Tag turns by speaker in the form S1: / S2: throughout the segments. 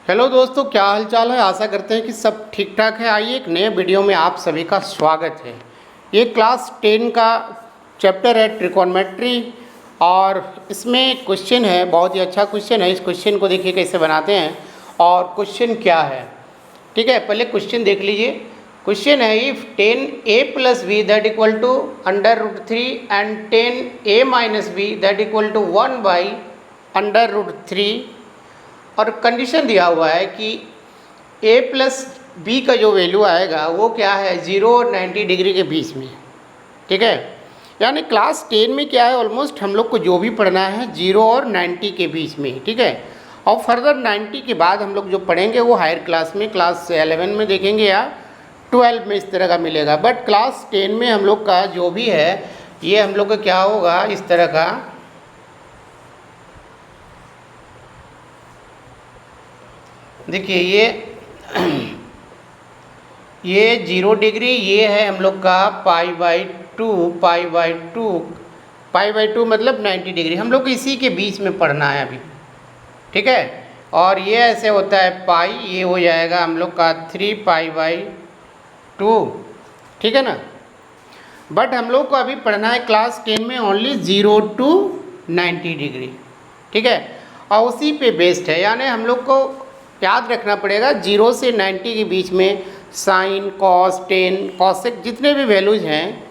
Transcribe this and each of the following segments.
S1: Hello दोस्तों, क्या हाल चाल है। आशा करते हैं कि सब ठीक ठाक है। आइए एक नए वीडियो में आप सभी का स्वागत है। ये क्लास 10 का चैप्टर है ट्रिकोनोमेट्री और इसमें क्वेश्चन है, बहुत ही अच्छा क्वेश्चन है। इस क्वेश्चन को देखिए कैसे बनाते हैं और क्वेश्चन क्या है। ठीक है, पहले क्वेश्चन देख लीजिए। क्वेश्चन है if 10a plus B that equal to √3 and 10a minus B that equal to 1/√3 और कंडीशन दिया हुआ है कि a प्लस बी का जो वैल्यू आएगा वो क्या है, 0 और 90 डिग्री के बीच में। ठीक है, यानी क्लास 10 में क्या है, ऑलमोस्ट हम लोग को जो भी पढ़ना है 0 और 90 के बीच में। ठीक है, और फर्दर 90 के बाद हम लोग जो पढ़ेंगे वो हायर क्लास में, क्लास 11 में देखेंगे या 12 में इस तरह का मिलेगा। बट क्लास 10 में हम लोग का जो भी है ये हम लोग का क्या होगा, इस तरह का। देखिए ये 0 डिग्री, ये है हम लोग का पाई बाई टू मतलब 90 डिग्री। हम लोग को इसी के बीच में पढ़ना है अभी। ठीक है, और ये ऐसे होता है पाई, ये हो जाएगा हम लोग का 3π/2। ठीक है ना। बट हम लोग को अभी पढ़ना है क्लास 10 में ओनली 0 to 90 डिग्री। ठीक है, और उसी पे बेस्ड है, यानी हम लोग को याद रखना पड़ेगा 0 से 90 के बीच में साइन, कॉस, टेन, कॉसेक जितने भी वैल्यूज हैं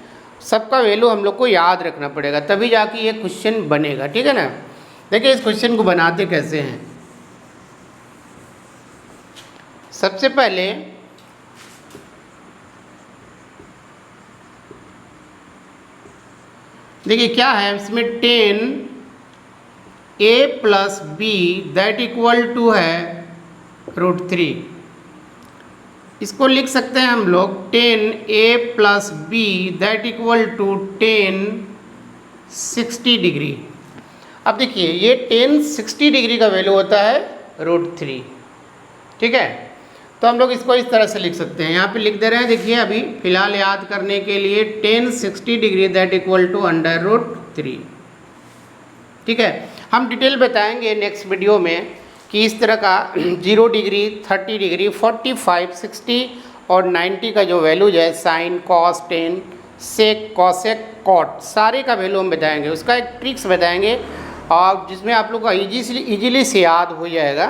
S1: सबका वैल्यू हम लोग को याद रखना पड़ेगा, तभी जाके ये क्वेश्चन बनेगा। ठीक है ना। देखिए इस क्वेश्चन को बनाते कैसे हैं। सबसे पहले देखिए क्या है इसमें, 10a plus B that equal to है √3। इसको लिख सकते हैं हम लोग 10a plus B that equal to 1060 degree. अब देखिए ये 1060 डिग्री का वैल्यू होता है √3। ठीक है, तो हम लोग इसको इस तरह से लिख सकते हैं, यहाँ पे लिख दे रहे हैं। देखिए अभी फिलहाल याद करने के लिए 1060 डिग्री दैट इक्वल टू √3। ठीक है, हम डिटेल बताएंगे नेक्स्ट वीडियो में कि इस तरह का 0 डिग्री, 30 डिग्री, 45, 60 और 90 का जो वैल्यूज है, साइन, कॉस, टेन, सेक, कॉसेक, कॉट, सारे का वैल्यू हम बताएंगे। उसका एक ट्रिक्स बताएंगे और जिसमें आप लोग का इजीली से याद हो जाएगा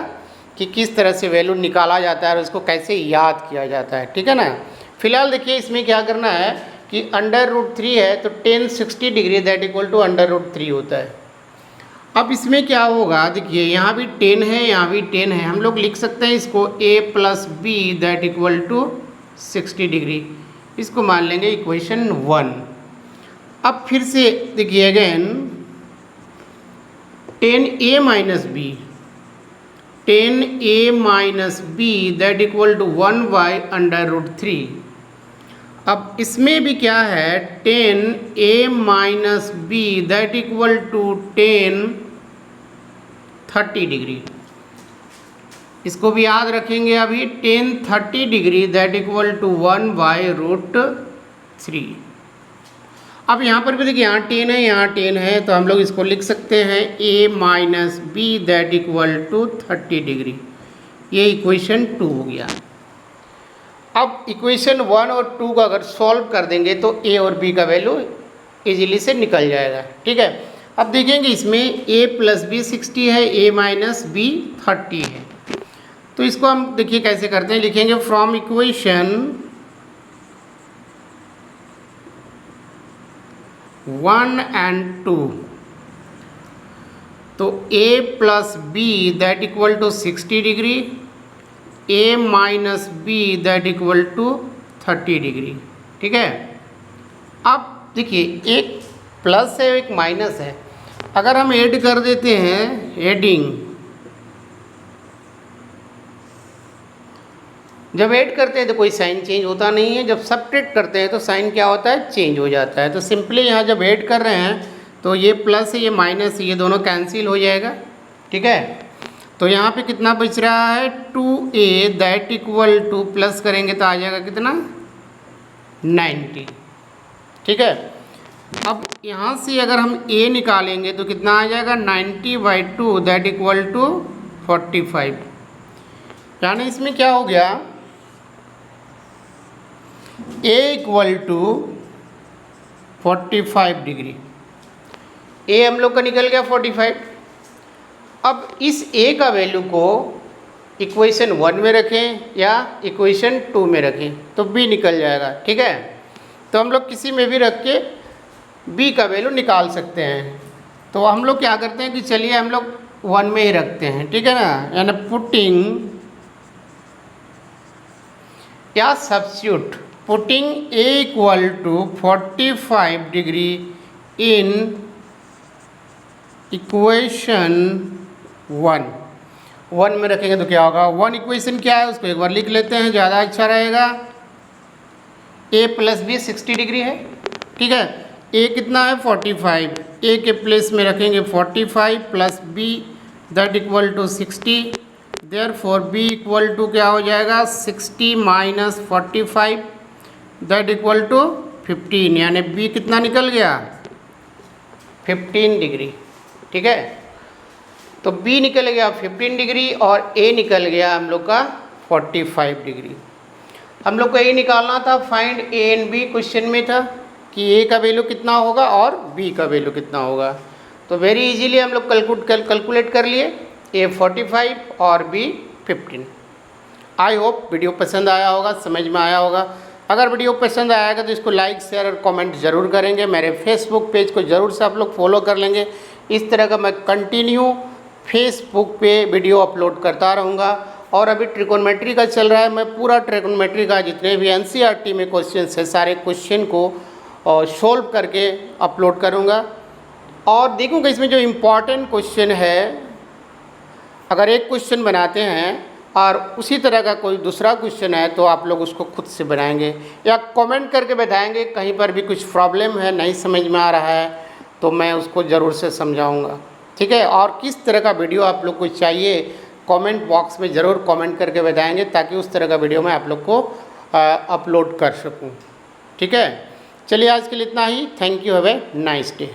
S1: कि किस तरह से वैल्यू निकाला जाता है और उसको कैसे याद किया जाता है। ठीक है ना। फिलहाल देखिए इसमें क्या करना है कि √3 है तो 1060 डिग्री दैट इक्वल टू √3 होता है। अब इसमें क्या होगा, देखिए यहाँ भी 10 है, यहाँ भी 10 है। हम लोग लिख सकते हैं इसको a plus B that equal to 60 degree. इसको मान लेंगे इक्वेशन 1। अब फिर से देखिए again 10a minus B that equal to 1/√3। अब इसमें भी क्या है, 10a minus B that equal to 1030 degree. इसको भी याद रखेंगे अभी, 1030 डिग्री दैट इक्वल टू 1/√3। अब यहाँ पर भी देखिए यहाँ 10 है, यहाँ 10 है, तो हम लोग इसको लिख सकते हैं a minus B that equal to 30 degree. ये इक्वेशन 2 हो गया। अब इक्वेशन 1 और 2 का अगर सॉल्व कर देंगे तो a और b का वैल्यू इजीली से निकल जाएगा। ठीक है, अब देखेंगे इसमें a प्लस बी 60 है, a माइनस बी 30 है। तो इसको हम देखिए कैसे करते हैं, लिखेंगे फ्रॉम इक्वेशन 1 एंड 2। तो a plus B that equal to 60 degree, a minus B that equal to 30 degree. ठीक है, अब देखिए एक प्लस है एक माइनस है, अगर हम ऐड कर देते हैं, एडिंग, जब ऐड करते हैं तो कोई साइन चेंज होता नहीं है, जब सब्ट्रैक्ट करते हैं तो साइन क्या होता है, चेंज हो जाता है। तो सिंपली यहाँ जब ऐड कर रहे हैं तो ये प्लस है, ये माइनस है, ये दोनों कैंसिल हो जाएगा। ठीक है, तो यहाँ पे कितना बच रहा है, 2a that equal to, plus करेंगे तो आ जाएगा कितना, 90। ठीक है, अब यहाँ से अगर हम a निकालेंगे तो कितना आ जाएगा, 90/2 दैट इक्वल टू 45। यानी इसमें क्या हो गया, a equal to 45 degree, a हम लोग का निकल गया 45। अब इस a का वैल्यू को इक्वेशन 1 में रखें या इक्वेशन 2 में रखें तो b निकल जाएगा, ठीक है। तो हम लोग किसी में भी रख के b का वैल्यू निकाल सकते हैं। तो हम लोग क्या करते हैं कि चलिए हम लोग 1 में ही रखते हैं, ठीक है ना, यानी पुटिंग या substitute putting a equal to 45 degree in equation 1 में रखेंगे तो क्या होगा, 1 इक्वेशन क्या है उसको एक बार लिख लेते हैं, ज़्यादा अच्छा रहेगा। a प्लस बी 60 डिग्री है, ठीक है। a कितना है 45, a के प्लेस में रखेंगे 45 plus b that equal to 60, therefore b equal to क्या हो जाएगा 60 माइनस 45 दैट इक्वल टू 15, यानी b कितना निकल गया 15 डिग्री, ठीक है। तो b निकल गया 15 डिग्री और a निकल गया हम लोग का 45 डिग्री। हम लोग को a निकालना था, find a and b question में था कि a का वैल्यू कितना होगा और b का वैल्यू कितना होगा। तो वेरी इजीली हम लोग कैलकुलेट कर लिए, a 45 और b 15। आई होप वीडियो पसंद आया होगा, समझ में आया होगा। अगर वीडियो पसंद आएगा तो इसको लाइक शेयर और कमेंट ज़रूर करेंगे। मेरे फेसबुक पेज को ज़रूर से आप लोग फॉलो कर लेंगे। इस तरह का मैं कंटिन्यू फेसबुक पे वीडियो अपलोड करता रहूँगा। और अभी ट्रिकोनोमेट्री का चल रहा है, मैं पूरा ट्रिकोनोमेट्री का जितने भी एनसीईआरटी में क्वेश्चन है सारे क्वेश्चन को सोल्व करके अपलोड करूँगा। और देखूँगा इसमें जो इम्पॉर्टेंट क्वेश्चन है, अगर एक क्वेश्चन बनाते हैं और उसी तरह का कोई दूसरा क्वेश्चन है तो आप लोग उसको खुद से बनाएंगे या कमेंट करके बताएंगे कहीं पर भी कुछ प्रॉब्लम है, नहीं समझ में आ रहा है तो मैं उसको ज़रूर से समझाऊंगा, ठीक है। और किस तरह का वीडियो आप लोग को चाहिए कमेंट बॉक्स में ज़रूर कमेंट करके बताएंगे ताकि उस तरह का वीडियो मैं आप लोग को अपलोड कर सकूं, ठीक है। चलिए आज के लिए इतना ही। Thank you, have a nice day.